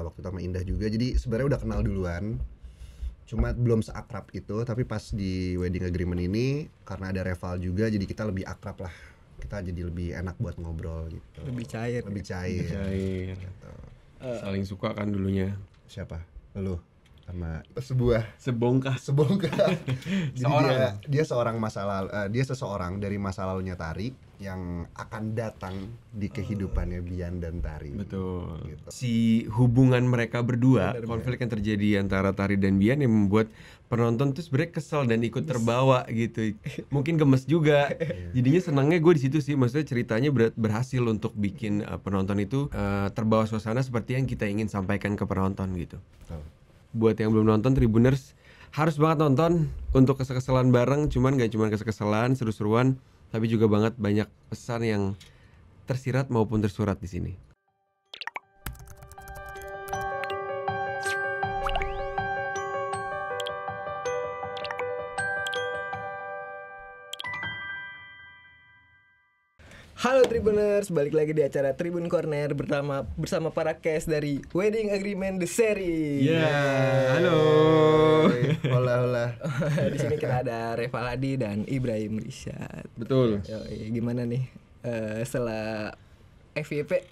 waktu itu sama Indah juga. Jadi sebenarnya udah kenal duluan. Cuma belum seakrab itu, tapi pas di wedding agreement ini karena ada Reval juga jadi kita lebih akrab lah. Kita jadi lebih enak buat ngobrol gitu. Lebih cair. Cair. Gitu. Saling suka kan dulunya. Siapa? Lu sama Sebongkah. Jadi Seorang. dia seorang dia seseorang dari masa lalunya Tari yang akan datang di kehidupannya Bian dan Tari. Betul. Gitu. Si hubungan mereka berdua, konflik yang terjadi antara Tari dan Bian yang membuat penonton tuh sebenarnya kesel dan ikut terbawa gitu. Mungkin gemes juga. Jadinya senangnya gue di situ sih. Maksudnya ceritanya berhasil untuk bikin penonton itu terbawa suasana seperti yang kita ingin sampaikan ke penonton gitu. Betul. Buat yang belum nonton, Tribuners harus banget nonton untuk kesel-keselan bareng. Cuman gak cuma kesel-keselan, seru-seruan, tapi juga banyak pesan yang tersirat maupun tersurat di sini. Halo Tribuners, balik lagi di acara Tribun Corner bersama para cast dari Wedding Agreement The Series. Halo. Hola. Di sini kita ada Reval Hadi dan Ibrahim Rishad. Betul. Gimana nih setelah FYP?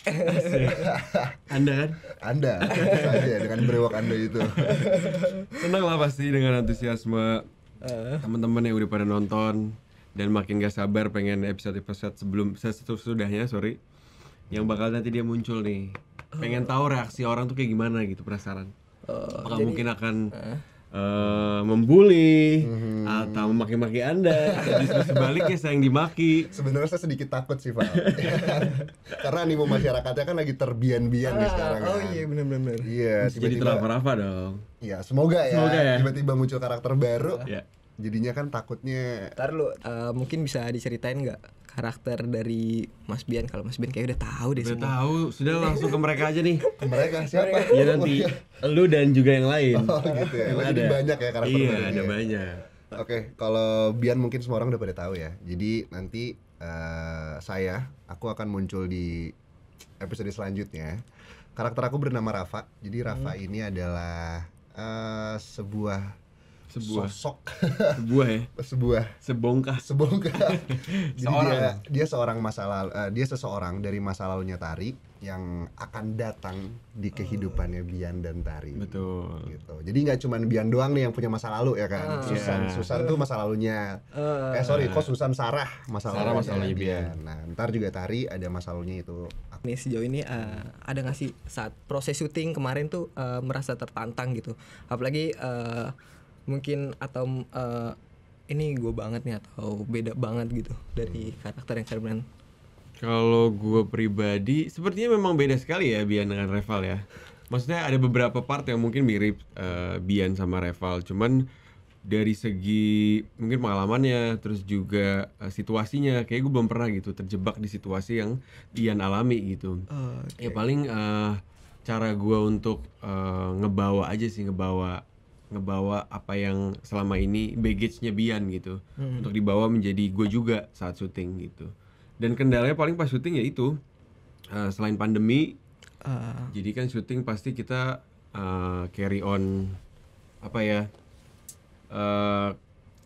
Anda kan? Anda saja dengan brewok Anda itu. Senang lah pasti dengan antusiasme teman-teman yang udah pada nonton. Dan makin gak sabar pengen episode-episode sesudahnya yang bakal nanti dia muncul nih. Pengen tahu reaksi orang tuh kayak gimana gitu, penasaran. Apakah mungkin akan membuli atau memaki-maki Anda, atau justru sebaliknya saya yang dimaki. Sebenarnya saya sedikit takut sih, Pak. Karena animo masyarakatnya kan lagi terbian-bian nih sekarang. Oh kan. iya benar. Iya, Jadi terapa-rapa dong. Iya, semoga ya. Tiba-tiba muncul karakter baru. Ya. Jadinya kan takutnya. Ntar lu mungkin bisa diceritain nggak karakter dari Mas Bian? Kalau Mas Bian kayak udah tahu deh Udah semua. tahu, sudah langsung ke mereka aja nih. Mereka siapa? Ya nanti lu dan juga yang lain. Oh gitu ya. Yang Jadi banyak ya karakter Iya, barunya. ada banyak. Oke, kalau Bian mungkin semua orang udah pada tahu ya. Jadi nanti aku akan muncul di episode selanjutnya. Karakter aku bernama Rafa. Jadi Rafa ini adalah sebuah sosok, Sebongkah. Jadi dia seseorang dari masa lalunya Tari yang akan datang di kehidupannya Bian dan Tari. Betul. Gitu. Jadi nggak cuma Bian doang nih yang punya masa lalu ya kan. Susan tuh masa lalunya. Susan Sarah masa lalunya Bian. Nah, ntar juga Tari ada masa lalunya itu. Nih sejauh ini ada nggak sih saat proses syuting kemarin tuh merasa tertantang gitu? Apalagi mungkin atau ini gue banget nih atau beda banget gitu dari karakter yang saya main. Kalau gue pribadi, sepertinya memang beda sekali ya Bian dengan Reval ya. Maksudnya ada beberapa part yang mungkin mirip Bian sama Reval, cuman dari segi mungkin pengalamannya, terus juga situasinya, kayak gue belum pernah gitu terjebak di situasi yang Bian alami gitu. Okay. Ya paling cara gue untuk ngebawa apa yang selama ini baggage-nya Bian gitu, untuk dibawa menjadi gue juga saat syuting gitu. Dan kendalanya paling pas syuting ya itu selain pandemi, jadi kan syuting pasti kita carry on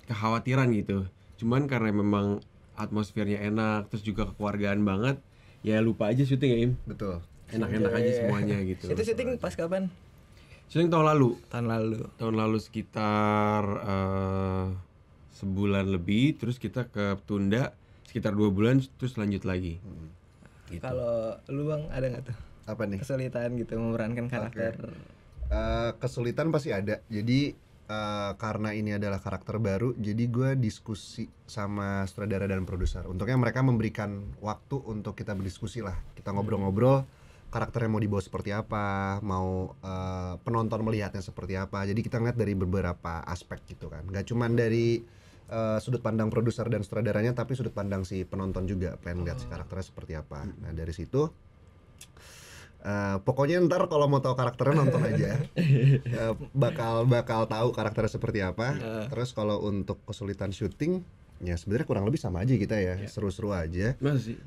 kekhawatiran gitu. Cuman karena memang atmosfernya enak, terus juga kekeluargaan banget, ya lupa aja syuting ya Im. Betul. Enak-enak aja semuanya gitu. Itu syuting pas kapan? Syuting tahun lalu. Tahun lalu Sekitar sebulan lebih, terus kita ke Tunda sekitar 2 bulan, terus lanjut lagi. Gitu. Kalau lu Bang ada nggak tuh Apa nih? kesulitan gitu memerankan karakter? Kesulitan pasti ada. Jadi karena ini adalah karakter baru, jadi gue diskusi sama sutradara dan produser. Untungnya mereka memberikan waktu untuk kita berdiskusi lah. Kita ngobrol-ngobrol karakternya mau dibawa seperti apa, mau penonton melihatnya seperti apa. Jadi kita ngeliat dari beberapa aspek gitu kan. Gak cuman dari sudut pandang produser dan sutradaranya, tapi sudut pandang si penonton juga, pengen lihat si karakternya seperti apa. Nah dari situ pokoknya ntar kalau mau tahu karakternya nonton aja. bakal tahu karakternya seperti apa. Terus kalau untuk kesulitan syuting, Ya sebenarnya kurang lebih sama aja kita ya, seru-seru aja. Masa sih?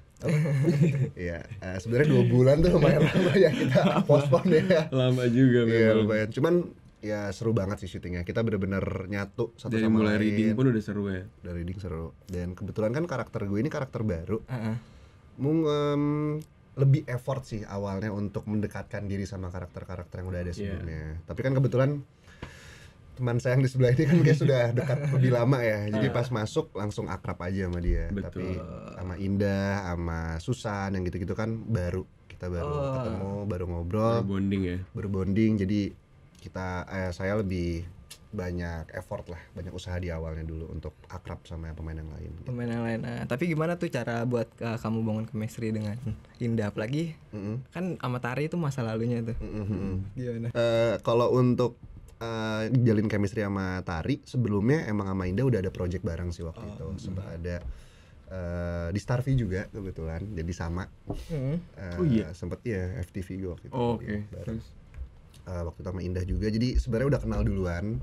Ya sebenarnya 2 bulan tuh lumayan lama ya kita postpone ya. Lama juga Iya memang. lumayan, cuman ya seru banget sih syutingnya. Kita bener-bener nyatu satu Dari sama mulai lain. reading pun udah seru ya. Dari reading seru. Dan kebetulan kan karakter gue ini karakter baru. Heeh. Lebih effort sih awalnya untuk mendekatkan diri sama karakter-karakter yang udah ada sebelumnya. Tapi kan kebetulan teman saya yang di sebelah ini kan kayak sudah dekat lebih lama ya. Jadi pas masuk langsung akrab aja sama dia. Betul. Tapi sama Indah, sama Susan yang gitu-gitu kan baru. Kita baru ketemu, baru ngobrol, Bonding ya. baru bonding. Jadi saya lebih banyak effort lah, banyak usaha di awalnya dulu untuk akrab sama pemain yang lain. Pemain yang lain. Tapi gimana tuh cara buat kamu bangun chemistry dengan Indah, apalagi kan sama Tari itu masa lalunya tuh. Gimana? Kalau untuk jalin chemistry sama Tari, sebelumnya emang sama Indah udah ada project bareng sih waktu itu. Sempat ada di Starvi juga kebetulan, jadi sama. Oh iya? Sempet ya FTV gue waktu itu. Oke. Bareng. Terus Waktu itu sama Indah juga, jadi sebenarnya udah kenal duluan.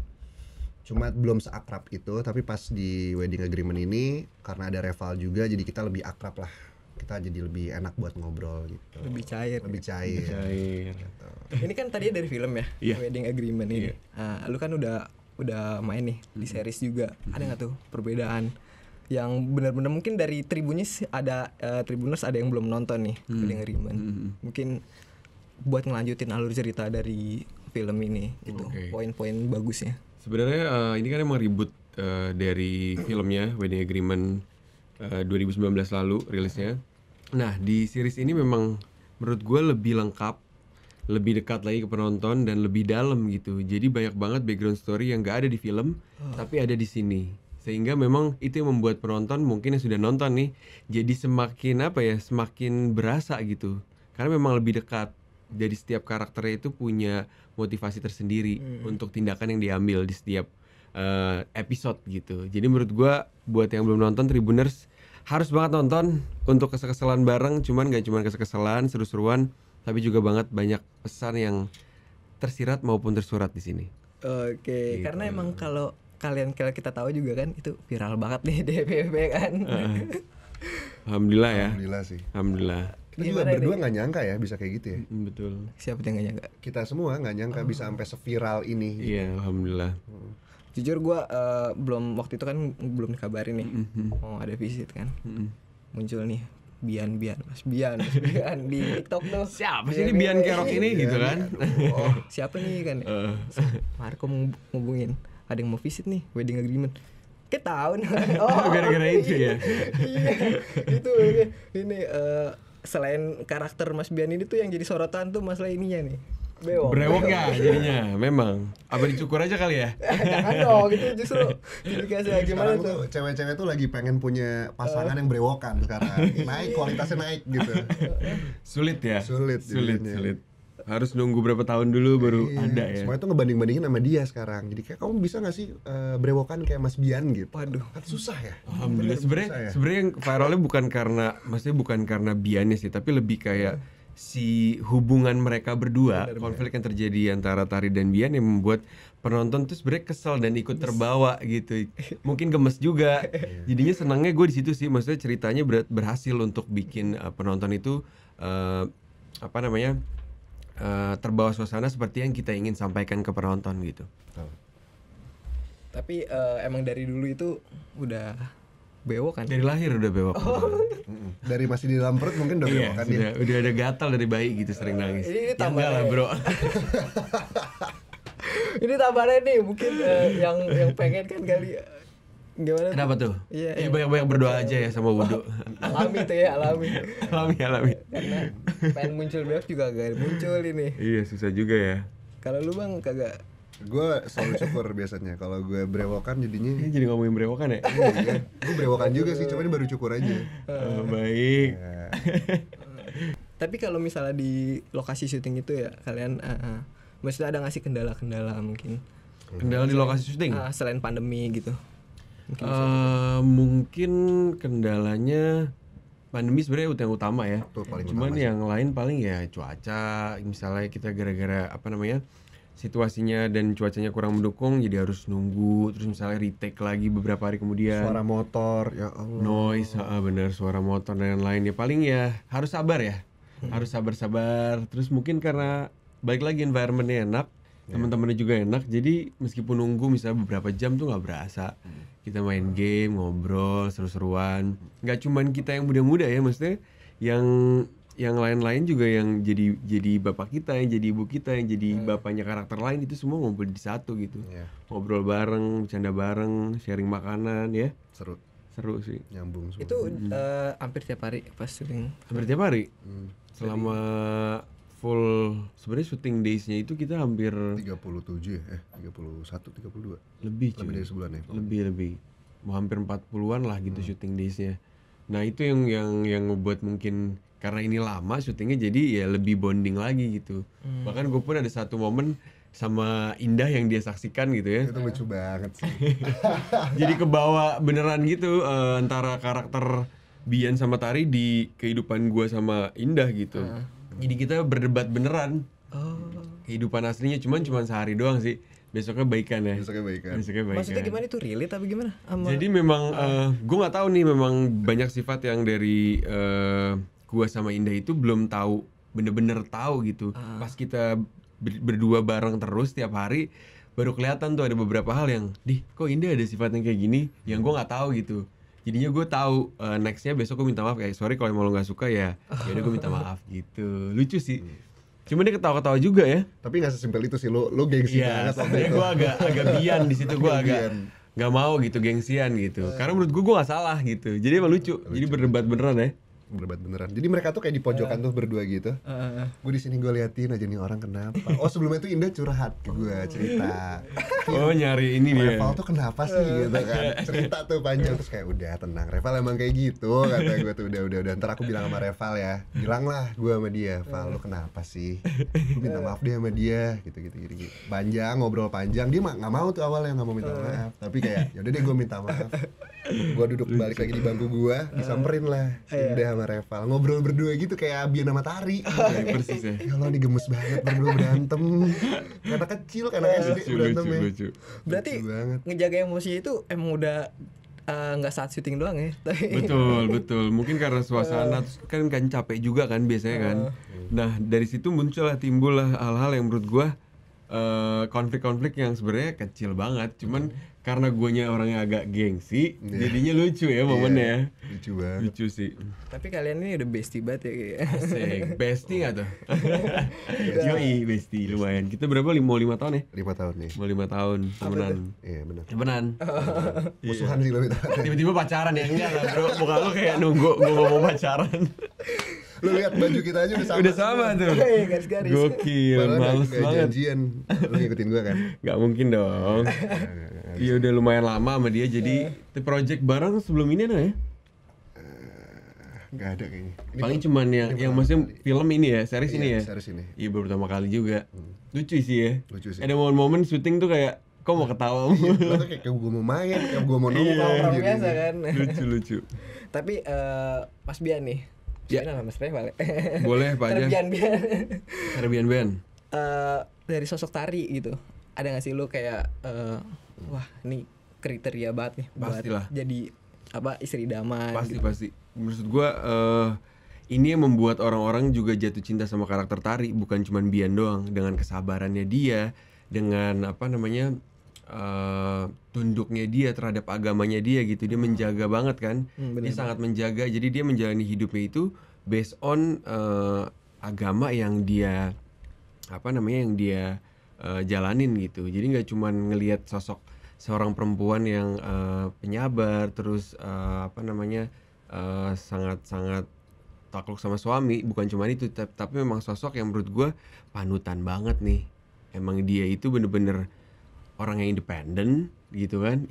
Cuma belum seakrab itu, tapi pas di wedding agreement ini karena ada Reval juga, jadi kita lebih akrab lah. Kita jadi lebih enak buat ngobrol gitu. Lebih cair. Lebih cair. cair. Ini kan tadi dari film ya, Iya. Wedding Agreement ini. Iya. Lu kan udah main nih di series juga. Ada nggak tuh perbedaan yang benar-benar mungkin dari Tribuners ada yang belum nonton nih Wedding Agreement. Mungkin buat ngelanjutin alur cerita dari film ini gitu. Oke. Poin-poin bagusnya. sebenarnya ini kan emang reboot dari filmnya Wedding Agreement 2019 lalu rilisnya. Nah di series ini memang menurut gue lebih lengkap, lebih dekat lagi ke penonton dan lebih dalam gitu. Jadi banyak banget background story yang gak ada di film tapi ada di sini. Sehingga memang itu yang membuat penonton mungkin yang sudah nonton nih jadi semakin berasa gitu. Karena memang lebih dekat. Jadi setiap karakternya itu punya motivasi tersendiri untuk tindakan yang diambil di setiap episode gitu. Jadi menurut gua buat yang belum nonton Tribuners harus banget nonton untuk kesel-keselan bareng. Cuman gak cuma kesel-keselan, seru-seruan, tapi juga banyak pesan yang tersirat maupun tersurat di sini. Oke, Gitu. karena emang kalau kita tahu juga kan itu viral banget nih di FYP kan. Alhamdulillah ya. Alhamdulillah sih. Alhamdulillah. Kita juga Gimana berdua ini? nggak nyangka ya bisa kayak gitu ya. Betul. Siapa yang gak nyangka? Kita semua nggak nyangka bisa sampai seviral ini. Iya, alhamdulillah. Jujur gue waktu itu kan belum dikabarin nih mau ada visit kan. Muncul nih Mas Bian di TikTok tuh. Siapa sih ini Bian Kerok ini gitu kan? Oh, siapa nih kan? Marco ngubungin, ada yang mau visit nih Wedding Agreement. Kayak tahun. Gara-gara itu ya. Iya, itu ini selain karakter Mas Bian ini tuh yang jadi sorotan tuh masalah ininya nih. Brewok ya jadinya, memang. Apa dicukur aja kali ya? Jangan dong, itu justru indikasi gimana Sekarang tuh. tuh cewek-cewek tuh lagi pengen punya pasangan yang brewokan sekarang. Naik, kualitasnya naik gitu. Sulit ya? Sulit jadinya. Harus nunggu berapa tahun dulu baru ada ya. Semua itu ngebanding-bandingin sama dia sekarang. Jadi kayak kamu bisa gak sih brewokan kayak Mas Bian gitu. Waduh. Kan susah ya. Alhamdulillah. Susah ya. Sebenarnya yang viralnya bukan karena Biannya sih, tapi lebih kayak si hubungan mereka berdua, konflik yang terjadi antara Tari dan Bian yang membuat penonton tuh sebenarnya kesel dan ikut terbawa gitu. Mungkin gemes juga. Jadinya senangnya gue di situ sih. Maksudnya ceritanya berhasil untuk bikin penonton itu terbawa suasana seperti yang kita ingin sampaikan ke penonton gitu. Tapi emang dari dulu itu udah bewok kan? Dari lahir udah bewok. Dari masih di dalam perut mungkin udah Iya, brewokan dia. udah ada gatal dari bayi gitu sering nangis. Ini Ya enggak lah, tambahnya. Bro. Ini tambahannya nih mungkin yang pengen kan kali gimana? Kenapa tuh? Iya, banyak-banyak berdoa aja ya sama wudhu. Alami tuh ya, alami. alami. Karena pengen muncul bewok juga gak muncul ini. Iya, susah juga ya. Kalau lu Bang kagak. Gue selalu syukur biasanya kalau gue brewokan jadinya. Ini jadi ngomongin berewokan ya? Gue brewokan juga sih, cuma ini baru cukur aja. Oh, baik. Ya. Tapi kalau misalnya di lokasi syuting itu ya kalian maksudnya ada nggak sih kendala-kendala mungkin? Kendala di lokasi syuting? Selain pandemi gitu. Mungkin kendalanya pandemi sebenarnya yang utama ya. Itu paling Cuman utama sih. yang lain paling ya cuaca, misalnya kita gara-gara situasinya dan cuacanya kurang mendukung jadi harus nunggu, terus misalnya retake lagi beberapa hari kemudian. Suara motor, ya Allah. Noise, bener, suara motor dan lain-lain. Ya paling ya harus sabar ya. Harus sabar-sabar. Terus mungkin karena balik lagi environment-nya enak, teman-temannya juga enak. Jadi meskipun nunggu misalnya beberapa jam tuh nggak berasa. Kita main game, ngobrol, seru-seruan. Nggak cuman kita yang muda-muda ya, maksudnya yang lain-lain juga yang jadi bapak kita, yang jadi ibu kita, yang jadi bapaknya karakter lain, itu semua ngumpul di satu gitu. Ngobrol bareng, bercanda bareng, sharing makanan ya. Seru sih. Nyambung semua. Itu hampir tiap hari pas syuting. Hampir tiap hari. Selama full sebenarnya shooting days-nya itu kita hampir 37 ya? 31, 32. Lebih dari sebulan ya. Lebih. Mau hampir 40-an lah gitu shooting days-nya. Nah, itu yang ngebuat mungkin karena ini lama syutingnya jadi ya lebih bonding lagi gitu. Bahkan gue pun ada satu momen sama Indah yang dia saksikan gitu ya. Itu lucu banget sih. Jadi kebawa beneran gitu antara karakter Bian sama Tari di kehidupan gue sama Indah gitu. Jadi kita berdebat beneran. Kehidupan aslinya cuman sehari doang sih. Besoknya baikan ya. Maksudnya gimana itu relate tapi gimana? Jadi memang gue nggak tahu nih, memang banyak sifat yang dari gue sama Indah itu belum tahu, bener-bener tahu gitu. Pas kita berdua bareng terus tiap hari baru kelihatan tuh ada beberapa hal yang kok Indah ada sifatnya kayak gini yang gue nggak tahu gitu. Jadinya gue tahu nextnya besok gue minta maaf kayak sorry kalau emang lo nggak suka ya udah gue minta maaf gitu. Lucu sih. Cuma dia ketawa-ketawa juga ya. Tapi nggak sesimpel itu sih, lo gengsi banget. Iya, gue agak Bian di situ, gue agak nggak mau gitu, gengsian gitu. Karena menurut gue nggak salah gitu. Jadi emang lucu. Jadi berdebat beneran ya. Berdebat beneran. Jadi mereka tuh kayak di pojokan tuh berdua gitu. Gue di sini gue liatin aja nih orang kenapa. Oh sebelumnya tuh Indah curhat ke gue cerita. Oh nyari ini dia. Reval tuh kenapa sih gitu kan. Cerita tuh panjang terus kayak udah tenang. Reval emang kayak gitu kata gue tuh udah. Ntar aku bilang sama Reval ya. Bilang lah gue sama dia. Val lu kenapa sih? Gue minta maaf deh sama dia gitu. Panjang ngobrol panjang. Dia nggak mau tuh awalnya nggak mau minta maaf. Tapi kayak yaudah deh gue minta maaf. Gue duduk balik lagi di bangku gue, disamperin lah Indah sama Reval ngobrol berdua gitu kayak Bian sama Tari. Persis ya. Ya Allah ini gemes banget berdua berantem. Karena kecil, karena SD berantem ya. Lucu. Berarti ngejaga emosi itu emang udah nggak saat syuting doang ya. Betul. Mungkin karena suasana kan capek juga kan biasanya kan. Nah dari situ timbul lah hal-hal yang menurut gue konflik-konflik yang sebenarnya kecil banget, cuman karena guanya orangnya agak gengsi, jadinya lucu ya momennya. Lucu banget. Lucu sih. Tapi kalian ini udah bestie banget ya kayaknya. Asik, bestie nggak tuh? Yoi, bestie lumayan. Kita berapa? Mau 5 tahun ya? 5 tahun nih. Mau 5 tahun temenan. Iya benar. Temenan. Musuhan sih lo minta. Tiba-tiba pacaran ya? Enggak lah bro, muka lo kayak nunggu gue mau pacaran. Lu lihat baju kita aja udah sama tuh. Garis-garis. Gokil, males banget. Janjian. Lu ngikutin gua kan? Gak mungkin dong. Iya udah lumayan lama sama dia, jadi project bareng sebelum ini ada ya? Gak ada kayaknya. Paling cuman yang maksudnya film ini ya, series ini ya? Series ini. Iya baru pertama kali juga. Lucu sih ya. Lucu sih. Ada momen-momen syuting tuh kayak kok mau ketawa mulu. Lo tuh kayak gue mau main, kayak gue mau nongkrong Orang gitu. biasa kan. Lucu. Tapi Mas Bian nih. Gimana Mas Reval? Boleh Pak aja. Bian. Dari sosok Tari gitu. Ada gak sih lu kayak wah ini kriteria banget nih Pastilah. buat jadi istri idaman Pasti gitu. pasti. Menurut gua ini yang membuat orang-orang juga jatuh cinta sama karakter Tari, bukan cuma Bian doang, dengan kesabarannya dia, dengan tunduknya dia terhadap agamanya dia gitu. Dia menjaga banget kan. Dia sangat menjaga. Jadi dia menjalani hidupnya itu based on agama yang dia jalanin gitu. Jadi nggak cuma ngelihat sosok seorang perempuan yang penyabar, terus sangat takluk sama suami, bukan cuma itu, tapi memang sosok yang menurut gue panutan banget nih. Emang dia itu bener-bener orang yang independen gitu kan,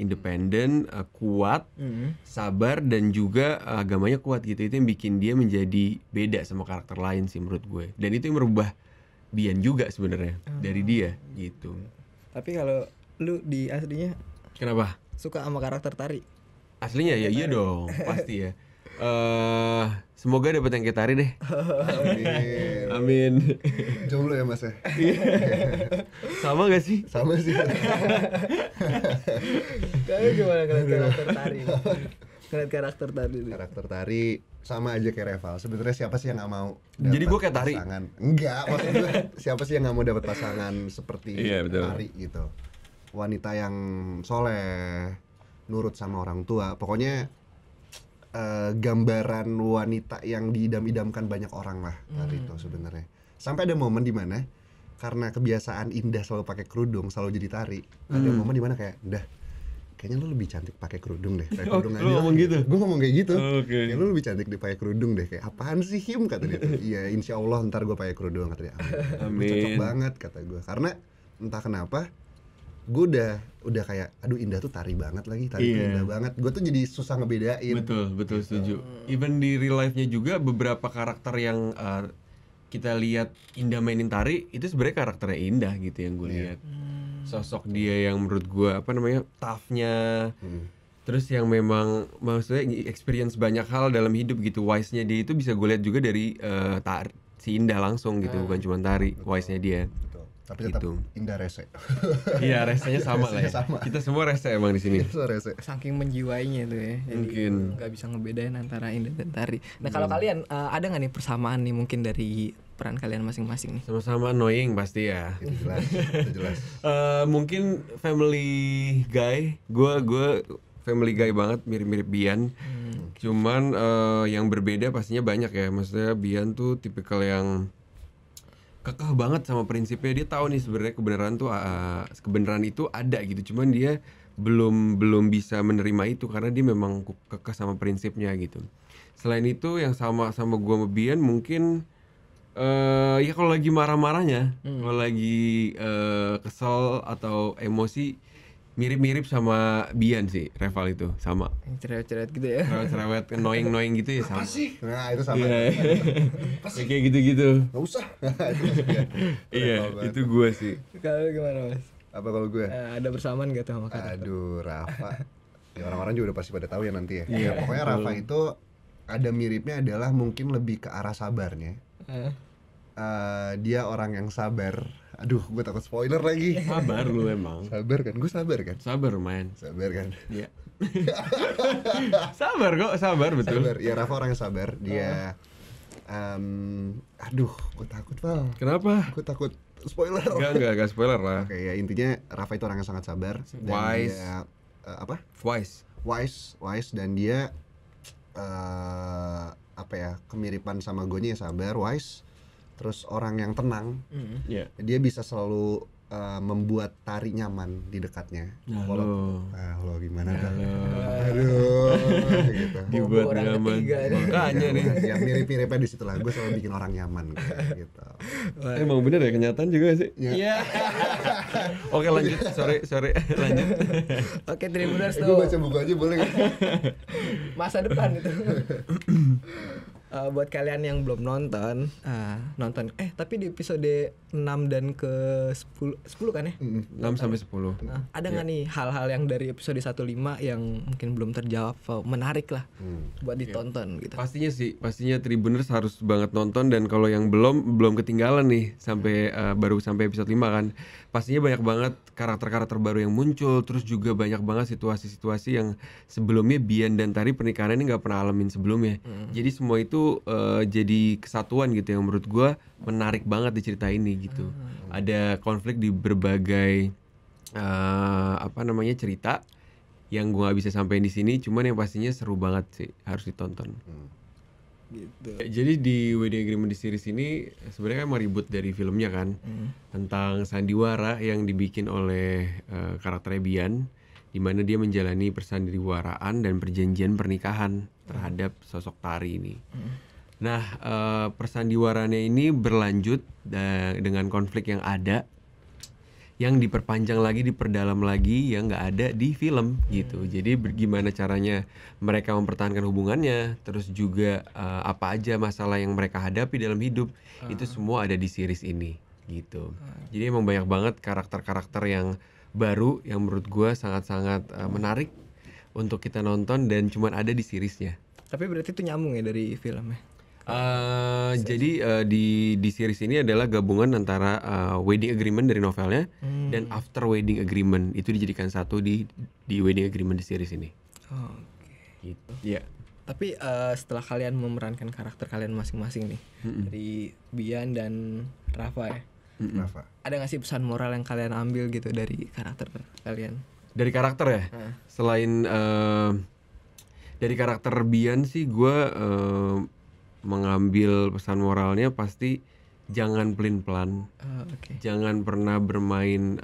kuat, sabar, dan juga agamanya kuat gitu. Itu yang bikin dia menjadi beda sama karakter lain sih menurut gue. Dan itu yang merubah Bian juga sebenarnya dari dia gitu. Tapi kalau lu di aslinya kenapa? Suka sama karakter Tari? Aslinya ya iya dong, pasti ya. Semoga dapet yang kayak Tari deh. Amin. Amin. Jomblo ya Mas ya? Sama gak sih? Sama sih. Kamu gimana ngeliat karakter Tari? Ngeliat karakter Tari nih. Karakter Tari sama aja kayak Reval. Sebenarnya siapa sih yang nggak mau Jadi dapet gua kayak Tari? pasangan? Enggak, maksud gue siapa sih yang nggak mau dapat pasangan seperti Iya, betul. Tari gitu. Wanita yang soleh, nurut sama orang tua. Pokoknya gambaran wanita yang diidam-idamkan banyak orang lah Tari itu sebenarnya. Sampai ada momen di mana karena kebiasaan Indah selalu pakai kerudung, selalu jadi Tari. Ada momen di mana kayak, "Dah, kayaknya lu lebih cantik pakai kerudung deh." Pakai Oh, kerudung lu ngomong gitu? Gue ngomong kayak gitu. Oh, oke. Kayak lu lebih cantik deh pakai kerudung deh. Kayak apaan sih Him, kata dia. Iya, insya Allah ntar gue pakai kerudung, kata dia. Amin. Cocok Amin. banget kata gue. Karena entah kenapa gue udah kayak aduh Indah tuh Tari banget lagi. Tari tuh Iya. Indah banget. Gue tuh jadi susah ngebedain. Betul setuju. Even di real life-nya juga beberapa karakter yang kita lihat Indah mainin Tari itu sebenarnya karakternya Indah gitu yang gue lihat. Sosok dia yang menurut gue tough-nya. Terus yang memang maksudnya experience banyak hal dalam hidup gitu. Wise-nya dia itu bisa gue lihat juga dari si Indah langsung gitu, bukan cuma Tari, wise-nya dia. Betul. Tapi tetap Gitu. Indah rese. Iya, resenya sama lah ya. Resenya sama. Kita semua rese emang di sini. Itu rese. Saking menjiwainya tuh ya. Jadi Mungkin. nggak bisa ngebedain antara Indah dan Tari. Nah kalau kalian ada nggak nih persamaan nih mungkin dari peran kalian masing-masing nih? Sama-sama annoying pasti ya. Itu jelas, itu jelas. Mungkin family guy, gue family guy banget, mirip-mirip Bian. Cuman yang berbeda pastinya banyak ya. Maksudnya Bian tuh tipikal yang kekeh banget sama prinsipnya. Dia tahu nih sebenarnya kebenaran itu ada gitu. Cuman dia belum bisa menerima itu karena dia memang kekeh sama prinsipnya gitu. Selain itu yang sama gue sama Bian mungkin ya kalau lagi marah-marahnya, kalau lagi kesel atau emosi mirip-mirip sama Bian sih, Reval itu sama. Yang cerewet-cerewet gitu ya. Cerewet, annoying gitu ya sama. Sih. Nah, itu sama. Iya. Ya, kayak gitu-gitu. Nggak usah. Itu maksudnya. Iya, Reval banget. itu gue sih. Kalau gimana Mas? Apa kalau gue? Ada bersamaan gak tuh sama karakter? Aduh, Rafa. Ya orang-orang juga udah pasti pada tahu ya nanti ya. Iya, Ya, pokoknya Rafa itu ada miripnya adalah mungkin lebih ke arah sabarnya. Dia orang yang sabar. Aduh, gue takut spoiler lagi. Sabar lu emang. Sabar kan? Gue sabar kan? Sabar lumayan. Sabar kan? Iya. Sabar kok, sabar betul. Sabar. Ya Rafa orang yang sabar. Dia aduh, gue takut, Val. Kenapa? Gue takut spoiler. Enggak spoiler lah. Oke, ya intinya Rafa itu orang yang sangat sabar dan Wise. dia apa? Wise. Wise dan dia apa ya? Kemiripan sama gue-nya ya sabar, wise. Terus orang yang tenang. Iya. Dia bisa selalu membuat Tari nyaman di dekatnya. Halo. Lo gimana kan? Halo. Aduh, gitu. Dibuat orang nyaman. ketiga nih. Makanya nih. Yang mirip-miripnya di situ lah. Gue selalu bikin orang nyaman kayak gitu. Emang bener ya kenyataan juga sih. Iya. Oke lanjut. Sorry lanjut. Oke, Tribuners Gue tuh baca buku aja boleh nggak? masa depan itu. Buat kalian yang belum nonton, tapi di episode 6 dan ke 10 kan ya? 6 sampai 10. Ada nggak nih hal-hal yang dari episode 15 yang mungkin belum terjawab, menarik lah buat ditonton gitu. Pastinya Tribuners harus banget nonton, dan kalau yang belum ketinggalan nih baru sampai episode 5 kan. Pastinya banyak banget karakter-karakter baru yang muncul, terus juga banyak banget situasi-situasi yang sebelumnya Bian dan Tari pernikahan ini nggak pernah alamin sebelumnya. Jadi semua itu jadi kesatuan gitu yang menurut gua menarik banget di cerita ini gitu. Ada konflik di berbagai cerita yang gua nggak bisa sampein di sini, cuman yang pastinya seru banget sih, harus ditonton. Gitu. Jadi di Wedding Agreement di series ini sebenarnya kan mau ribut dari filmnya kan, tentang sandiwara yang dibikin oleh karakternya Bian, di mana dia menjalani persandiwaraan dan perjanjian pernikahan terhadap sosok Tari ini. Nah, persandiwaraannya ini berlanjut dengan konflik yang ada, yang diperpanjang lagi, diperdalam lagi, yang nggak ada di film gitu. Jadi gimana caranya mereka mempertahankan hubungannya, terus juga apa aja masalah yang mereka hadapi dalam hidup, itu semua ada di series ini gitu. Jadi emang banyak banget karakter-karakter yang baru yang menurut gue sangat-sangat menarik untuk kita nonton, dan cuman ada di seriesnya. Tapi berarti itu nyambung ya dari filmnya. Jadi di series ini adalah gabungan antara wedding agreement dari novelnya dan after wedding agreement, itu dijadikan satu di wedding agreement di series ini. Oh, oke. Gitu. Iya. Tapi setelah kalian memerankan karakter kalian masing-masing nih, dari Bian dan Rafa ya, Rafa. ada nggak sih pesan moral yang kalian ambil gitu dari karakter kalian? Dari karakter ya, selain dari karakter Bian sih gue mengambil pesan moralnya pasti jangan pelin-pelan, Oke. jangan pernah bermain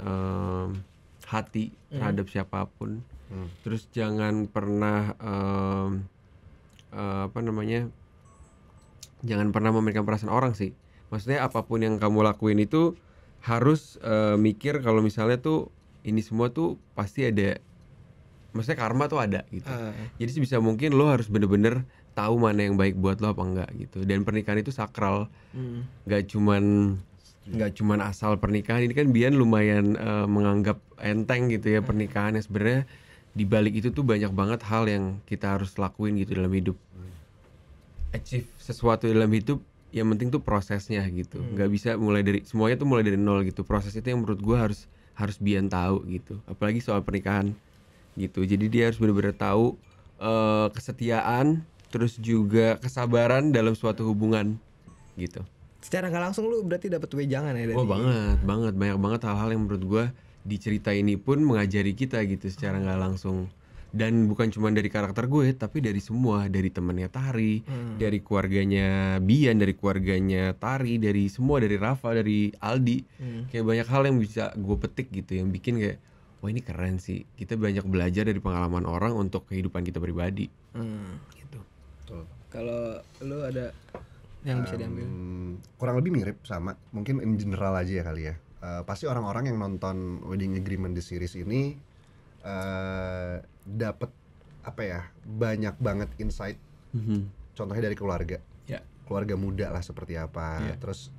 hati terhadap siapapun, terus jangan pernah jangan pernah memberikan perasaan orang sih. Maksudnya apapun yang kamu lakuin itu harus mikir kalau misalnya tuh ini semua tuh pasti ada, maksudnya karma tuh ada gitu. Jadi sebisa mungkin lo harus bener-bener tahu mana yang baik buat lo apa enggak gitu. Dan pernikahan itu sakral, nggak cuman asal pernikahan. Ini kan Bian lumayan menganggap enteng gitu ya pernikahan, yang sebenarnya di balik itu tuh banyak banget hal yang kita harus lakuin gitu dalam hidup. Achieve sesuatu dalam hidup, yang penting tuh prosesnya gitu. Nggak bisa semuanya tuh mulai dari nol gitu. Proses itu yang menurut gue harus Bian tahu gitu. Apalagi soal pernikahan gitu. Jadi dia harus benar-benar tahu kesetiaan, terus juga kesabaran dalam suatu hubungan gitu. Secara nggak langsung lu berarti dapat wejangan ya dari. Oh banget, banyak banget hal-hal yang menurut gue di cerita ini pun mengajari kita gitu secara nggak langsung. Dan bukan cuma dari karakter gue, tapi dari semua, dari temannya Tari, dari keluarganya Bian, dari keluarganya Tari, dari semua, dari Rafa, dari Aldi. Kayak banyak hal yang bisa gue petik gitu, yang bikin kayak wah ini keren sih. Kita banyak belajar dari pengalaman orang untuk kehidupan kita pribadi. Gitu. Betul. Kalau lu ada yang bisa diambil? Kurang lebih mirip sama, mungkin in general aja ya kali ya. Pasti orang-orang yang nonton Wedding Agreement di series ini dapat apa ya, banyak banget insight. Contohnya dari keluarga, keluarga muda lah seperti apa. Terus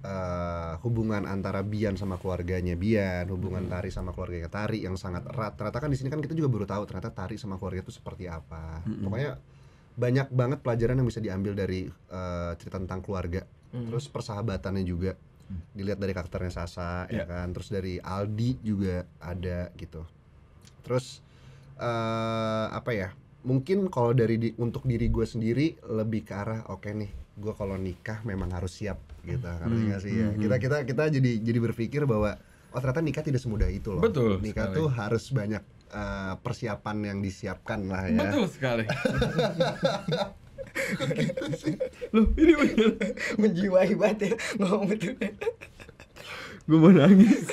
hubungan antara Bian sama keluarganya Bian, hubungan Tari sama keluarganya Tari yang sangat erat. Ternyata kan di sini kan kita juga baru tahu ternyata Tari sama keluarga itu seperti apa. Pokoknya banyak banget pelajaran yang bisa diambil dari cerita tentang keluarga. Terus persahabatannya juga dilihat dari karakternya Sasa, ya kan. Terus dari Aldi juga ada gitu. Terus apa ya? Mungkin kalau untuk diri gue sendiri lebih ke arah oke nih, gue kalau nikah memang harus siap gitu. Artinya sih ya. Kita jadi berpikir bahwa oh ternyata nikah tidak semudah itu loh. Betul Nikah sekali. tuh harus banyak persiapan yang disiapkan lah ya. Betul sekali. Loh ini bener. Menjiwai banget ya ngomong itu. Gue mau nangis.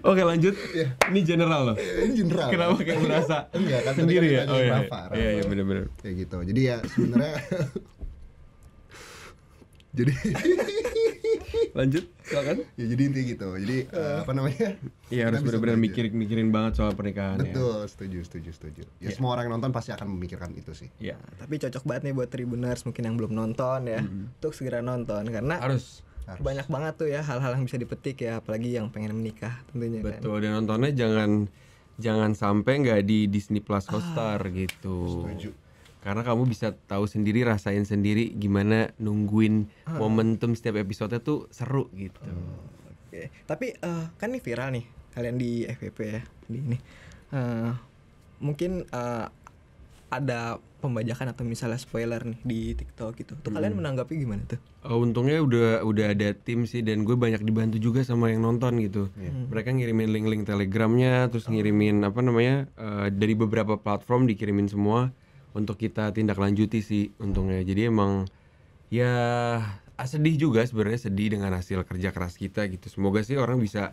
Oke lanjut. Ini general loh. Ini general. Kenapa kayak merasa Enggak, kan sendiri tadi ya? kan Oh iya. Rafa. Iya benar-benar. Kayak gitu. Jadi ya sebenarnya jadi Lanjut, silakan. ya jadi intinya gitu. Jadi apa namanya? Iya harus kita bisa benar-benar belajar. mikirin banget soal pernikahan. Betul, setuju. Ya semua orang yang nonton pasti akan memikirkan itu sih. Ya. Tapi cocok banget nih buat Tribuners mungkin yang belum nonton ya, untuk segera nonton karena Harus. banyak banget tuh ya hal-hal yang bisa dipetik ya, apalagi yang pengen menikah tentunya kan. Betul, dan nontonnya jangan sampai nggak di Disney Plus Hotstar gitu. Setuju. Karena kamu bisa tahu sendiri, rasain sendiri gimana nungguin momentum setiap episode tuh seru gitu. Oke. Tapi kan ini viral nih kalian di FVP ya di ini. Mungkin ada pembajakan atau misalnya spoiler nih di TikTok gitu. Tuh kalian menanggapi gimana tuh? Untungnya udah ada tim sih, dan gue banyak dibantu juga sama yang nonton gitu. Mereka ngirimin link-link Telegramnya, terus ngirimin dari beberapa platform dikirimin semua untuk kita tindak lanjuti sih untungnya. Jadi emang ya sedih juga sebenarnya, sedih dengan hasil kerja keras kita gitu. Semoga sih orang bisa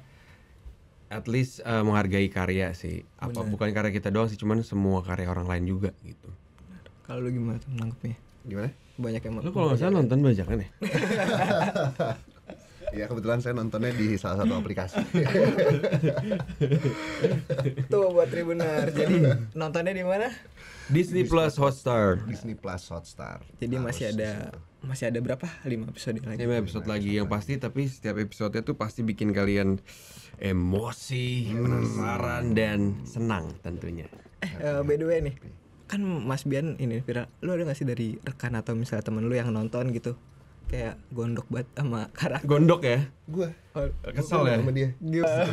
at least menghargai karya sih. Bukan karya kita doang sih, cuman semua karya orang lain juga gitu. Kalau lu gimana tuh menanggapinya? Gimana? Banyak yang Lu kalau nggak salah nonton bajakan ya? Ya kebetulan saya nontonnya di salah satu aplikasi. tuh buat Tribuners. Jadi nontonnya di mana? Disney Plus Hotstar. Disney Plus Hotstar. Jadi masih ada berapa? 5 episode lagi. 5 episode lagi yang pasti, tapi setiap episodenya tuh pasti bikin kalian emosi, penasaran, dan senang tentunya. By the way nih, kan Mas Bian ini viral, lu ada gak sih dari rekan atau misalnya temen lu yang nonton gitu kayak gondok banget sama karakter? Gondok ya? Gue Kesel ya? sama dia.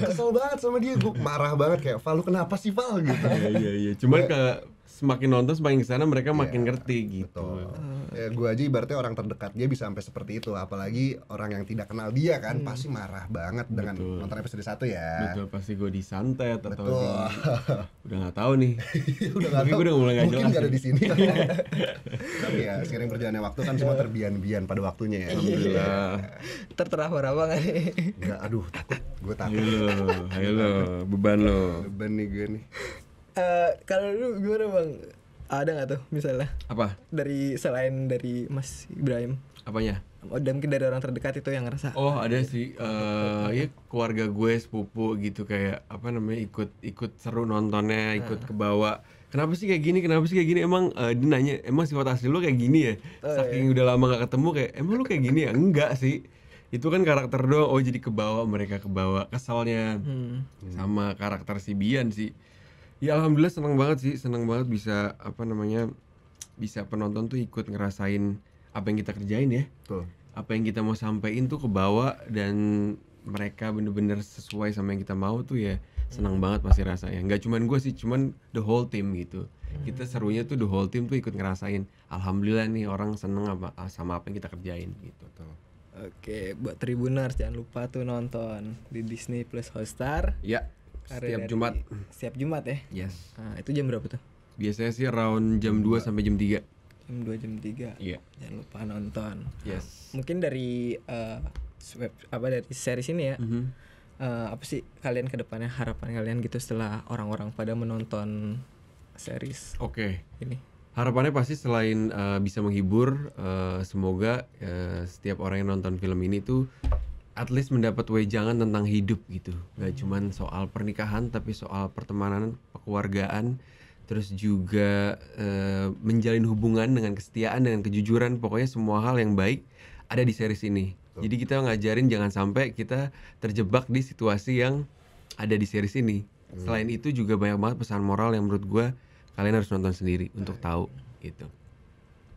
Kesel banget sama dia, gue marah banget kayak Val lu kenapa sih Val gitu. Iya. Cuman semakin nonton semakin kesana mereka makin ngerti gitu. Betul. Ya, gue aja ibaratnya orang terdekat dia bisa sampai seperti itu, apalagi orang yang tidak kenal dia kan pasti marah banget dengan nonton episode 1 ya. Betul, pasti gue disantet atau Betul. udah nggak tahu nih. Udah nggak Tapi tahu, gue udah mulai nggak mungkin jelas nggak ada nih. di sini. Tapi ya seiring berjalannya waktu kan semua terbian-bian pada waktunya ya. Alhamdulillah. Terterah-terah banget nih. Enggak, aduh takut, gue takut. Ayo lo, beban lo. Beban nih gue nih. Kalau lu gimana bang? Ada nggak tuh misalnya Apa? dari selain dari Mas Ibrahim? Apanya? Ada mungkin dari orang terdekat itu yang ngerasa Oh ada sih, ya keluarga gue sepupu gitu kayak apa namanya ikut seru nontonnya, ikut kebawa. Kenapa sih kayak gini? Kenapa sih kayak gini? Emang dia nanya, emang sifat asli lu kayak gini ya? Saking udah lama gak ketemu kayak, emang lu kayak gini ya? Enggak sih. Itu kan karakter doang. Oh jadi mereka kebawa kesalnya sama karakter si Bian sih. Ya alhamdulillah seneng banget bisa apa namanya bisa penonton tuh ikut ngerasain apa yang kita kerjain ya. Betul. Apa yang kita mau sampein tuh kebawa dan mereka bener-bener sesuai sama yang kita mau tuh ya senang banget pasti rasanya. Nggak cuman gue sih, cuman the whole team gitu. Kita serunya tuh the whole team tuh ikut ngerasain. Alhamdulillah nih orang seneng sama apa yang kita kerjain gitu. Oke, buat Tribuners jangan lupa tuh nonton di Disney Plus Hotstar. Ya, setiap Jumat. Setiap Jumat ya. Yes. Nah, itu jam berapa tuh? Biasanya sih around jam 2 sampai jam 3. Jam 2 jam 3. Iya. Jangan lupa nonton. Yes. Mungkin dari dari series ini ya. Apa sih kalian ke depannya, harapan kalian gitu setelah orang-orang pada menonton series Oke. ini? Harapannya pasti selain bisa menghibur, semoga setiap orang yang nonton film ini tuh at least mendapat wejangan tentang hidup gitu. Gak cuman soal pernikahan tapi soal pertemanan, kekeluargaan, terus juga menjalin hubungan dengan kesetiaan, dengan kejujuran, pokoknya semua hal yang baik ada di series ini. Jadi kita ngajarin jangan sampai kita terjebak di situasi yang ada di series ini. Selain itu juga banyak banget pesan moral yang menurut gue kalian harus nonton sendiri untuk tahu gitu.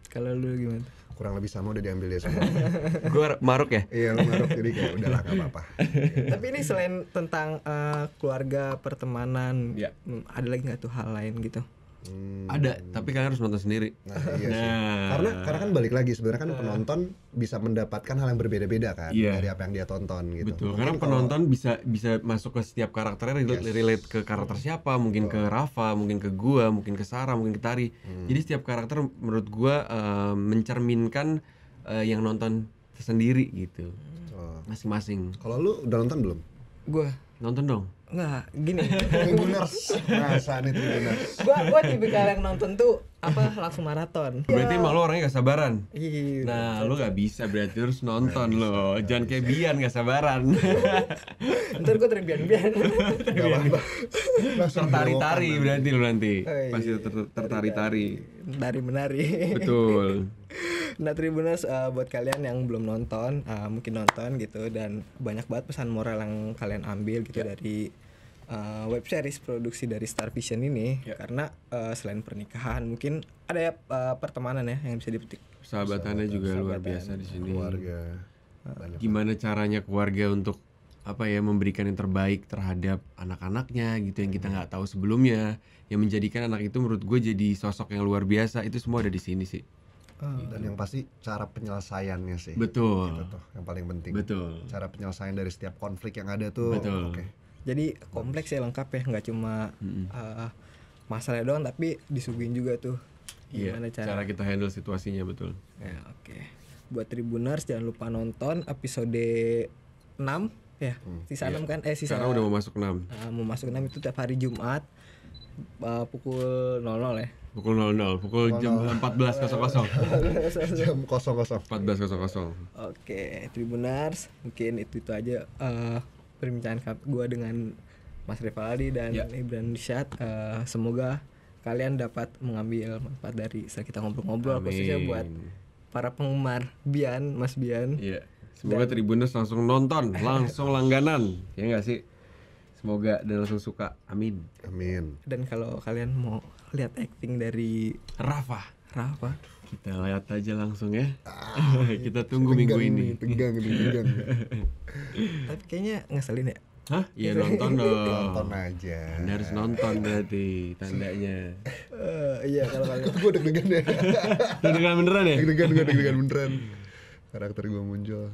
Kalau lu gimana? Kurang lebih sama udah diambil dia semua. Gue maruk ya? Iya lu maruk jadi kayak udahlah gak apa-apa. Tapi ini selain tentang keluarga, pertemanan, Ya. ada lagi nggak tuh hal lain gitu? Ada, tapi kalian harus nonton sendiri. Nah, iya sih. Karena kan balik lagi sebenarnya kan penonton bisa mendapatkan hal yang berbeda-beda kan Iya. dari apa yang dia tonton gitu. Betul, Mungkin karena kalau- penonton bisa masuk ke setiap karakternya, relate ke karakter siapa, mungkin ke Rafa, mungkin ke gua, mungkin ke Sarah, mungkin ke Tari. Jadi setiap karakter menurut gua mencerminkan yang nonton sendiri gitu, Oh. masing-masing. Kalau lu udah nonton belum? Gua Nonton dong. nggak gini. Tribuners. Masa nih Tribuners. gua tipikal yang nonton tuh langsung maraton. Berarti emang lo orangnya gak sabaran. Iya. Nah, lo gak bisa, berarti harus nonton lo. Jangan kayak Bian gak sabaran. Ntar gua terbian-bian. Gak apa-apa. Langsung Tertari-tari belokan berarti lo nanti. Oh, iya. Pasti tertari-tari. Dari menari. Betul. Nah Tribuners, buat kalian yang belum nonton, mungkin nonton gitu, dan banyak banget pesan moral yang kalian ambil gitu dari web series produksi dari Star Vision ini. Karena selain pernikahan mungkin ada ya pertemanan ya yang bisa dipetik. Sahabatannya juga luar biasa di sini. keluarga. Banyak. Gimana caranya keluarga untuk apa ya memberikan yang terbaik terhadap anak-anaknya gitu yang kita nggak tahu sebelumnya, yang menjadikan anak itu menurut gue jadi sosok yang luar biasa. Itu semua ada di sini sih. Dan yang pasti cara penyelesaiannya sih. Betul. Itu tuh yang paling penting. Betul. Cara penyelesaian dari setiap konflik yang ada tuh. Betul. Oke. Jadi kompleks ya, lengkap ya, nggak cuma masalah doang tapi disuguhin juga tuh Iya, gimana cara kita handle situasinya betul. Ya, oke. Buat Tribuners jangan lupa nonton episode 6 ya. Sisa 6 kan? Sisa Sekarang udah mau masuk 6. mau masuk 6 itu tiap hari Jumat pukul 00 ya. Pukul 00, pukul jam 14.00. Jam 00. 14.00. Oke, Tribuners, mungkin itu aja perbincangan gue dengan Mas Rivaldi dan Ibrahim Nishad. Semoga kalian dapat mengambil manfaat dari setelah kita ngobrol-ngobrol, khususnya buat para penggemar Bian, Mas Bian. Iya. Semoga Tribuners langsung nonton, langsung langganan. Ya enggak sih? Semoga dan langsung suka. Amin. Amin. Dan kalau kalian mau lihat acting dari Rafa. Kita lihat aja langsung ya. Kita tunggu minggu ini. Tegang. Tapi kayaknya ngeselin ya. Hah? Ya nonton dong. Nonton aja. Anda harus nonton berarti tandanya. Iya kalau Gue deg-degan ya. Deg-degan beneran ya? Deg-degan beneran. Karakter gue muncul.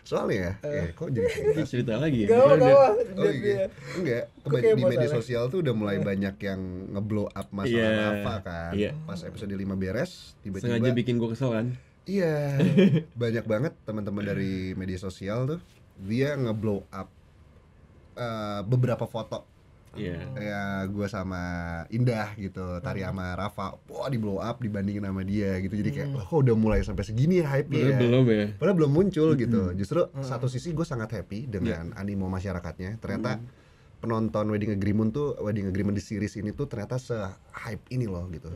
Soalnya kok jadi Cerita lagi ya? Gak apa. Oh iya. Enggak, di media sosial tuh udah mulai banyak yang nge-blow up masalah Iya. Rafa kan. Iya. Pas episode 5 beres, Sengaja tiba-tiba bikin gue kesel kan? iya, banyak banget teman-teman dari media sosial tuh dia nge-blow up beberapa foto Iya. kayak gue sama Indah gitu, Tari sama Rafa, wah di blow up dibandingin sama dia gitu, jadi kayak kok udah mulai sampai segini ya hype-nya ya. Belum ya? Padahal belum muncul gitu. Justru satu sisi gue sangat happy dengan animo masyarakatnya. Ternyata penonton Wedding Agreement di series ini tuh ternyata se-hype ini loh gitu.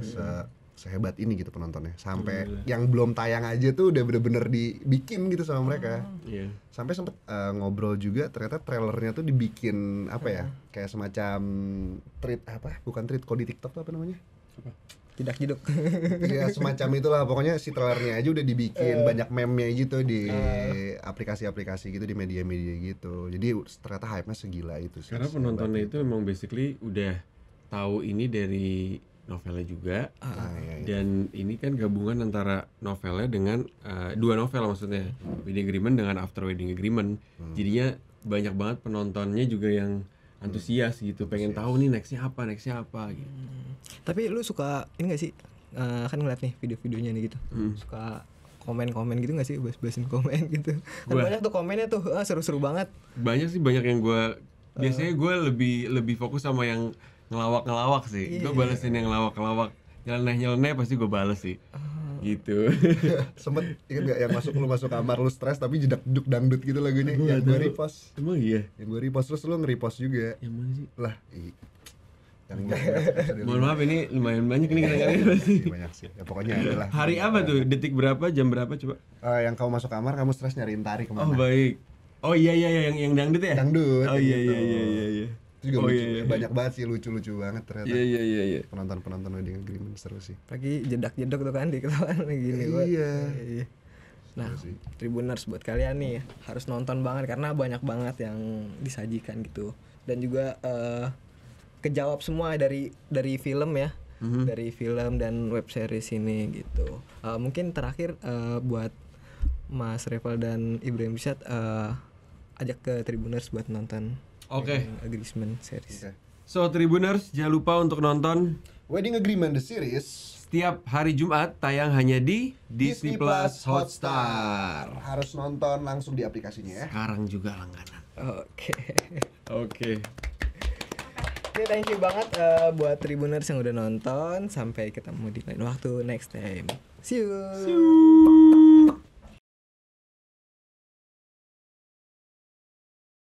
Sehebat ini gitu penontonnya. Sampai yang belum tayang aja tuh udah bener-bener dibikin gitu sama mereka. Iya. Sampai sempet ngobrol juga, ternyata trailernya tuh dibikin apa ya? Kayak semacam treat apa? Bukan treat, kok di TikTok tuh apa namanya? Tidak jeduk. Ya semacam itulah, pokoknya si trailernya aja udah dibikin banyak meme-nya gitu di aplikasi-aplikasi gitu, di media-media gitu. Jadi ternyata hype-nya segila itu sih. Karena penontonnya itu emang basically udah tahu ini dari novelnya juga. Iya. Dan ini kan gabungan antara novelnya dengan dua novel maksudnya, Wedding Agreement dengan After Wedding Agreement. Jadinya banyak banget penontonnya juga yang antusias gitu, pengen tahu nih nextnya apa gitu. Tapi lu suka ini gak sih? Kan ngeliat nih video-videonya nih gitu. Suka komen-komen gitu gak sih? Bahas-bahasin komen gitu. Kan banyak tuh komennya tuh, seru-seru banget. Banyak yang gue biasanya gue lebih fokus sama yang ngelawak sih. Gue balesin yang ngelawak, nyeleneh pasti gue bales sih. Gitu. Sempet inget gak yang lu masuk kamar lu stres tapi jedak-jeduk dangdut gitu lagunya yang gue repost. Emang iya? Yang gue repost terus lu nge-repost juga. Yang mana sih? Lah, yang Mohon maaf ini lumayan banyak nih kadang-kadang pasti. banyak sih. Ya pokoknya adalah Hari apa tuh? Detik berapa? Jam berapa coba? yang kamu masuk kamar kamu stres nyariin Tari kemana? Oh baik. Oh iya yang dangdut ya? Dangdut. Oh iya gitu. iya. Itu juga Oh, lucu. iya. Banyak banget sih lucu-lucu banget ternyata. Iya. Penonton Wedding Agreement seru sih. Lagi jedak-jeduk tuh kan diketahuan gini gua. Iya. Nah, Seru sih. Tribuners buat kalian nih harus nonton banget karena banyak banget yang disajikan gitu. Dan juga kejawab semua dari film ya. Dari film dan web series ini gitu. Mungkin terakhir buat Mas Reval dan Ibrahim Bishad ajak ke Tribuners buat nonton Oke. Agreement series. Oke. So Tribuners jangan lupa untuk nonton Wedding Agreement the series setiap hari Jumat tayang hanya di Disney Plus Hotstar. Harus nonton langsung di aplikasinya ya. Sekarang juga langganan. Oke. Oke, thank you banget buat Tribuners yang udah nonton. Sampai ketemu di lain waktu next time. See you.